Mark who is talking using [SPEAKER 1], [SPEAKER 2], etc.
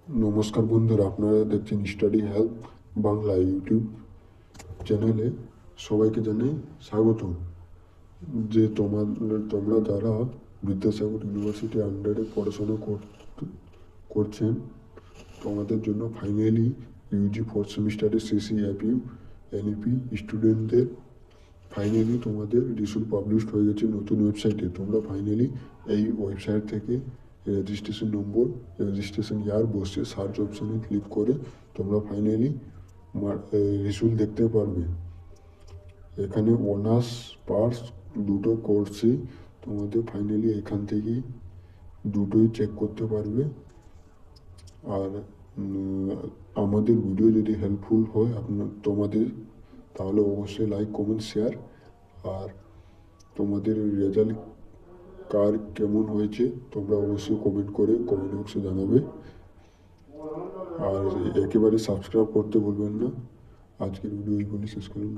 [SPEAKER 1] নমস্কার বন্ধুরা, আপনারা দেখছেন স্টাডি হেল্প বাংলা ইউটিউব চ্যানেলে। সবাইকে জানাই স্বাগতম। তোমরা যারা বিদ্যাসাগর ইউনিভার্সিটির আন্ডারে পড়াশোনা করছেন, তোমাদের জন্য ফাইনালি ইউজি ফোর্থ সেমিস্টারের সিসিএফইউ এনইপি স্টুডেন্টদের ফাইনালি তোমাদের রিসুল পাবলিশড হয়ে গেছে নতুন ওয়েবসাইটে। তোমরা ফাইনালি এই ওয়েবসাইট থেকে রেজিস্ট্রেশন নম্বর, রেজিস্ট্রেশন ইয়ার বসে সার্চ অপশানে ক্লিক করে তোমরা ফাইনালি রিসুল দেখতে পারবে। এখানে অনার্স পাস দুটো কোর্সই তোমাদের ফাইনালি এখান থেকেই দুটোই চেক করতে পারবে। আর আমাদের ভিডিও যদি হেল্পফুল হয় তোমাদের, তাহলে অবশ্যই লাইক, কমেন্ট, শেয়ার। আর তোমাদের রেজাল্ট কার কেমন হয়েছে তোমরা অবশ্যই কমেন্ট বক্সে জানাবে। আর একেবারে সাবস্ক্রাইব করতে ভুলবেন না। আজকের ভিডিও এইগুলি শেষ করুন।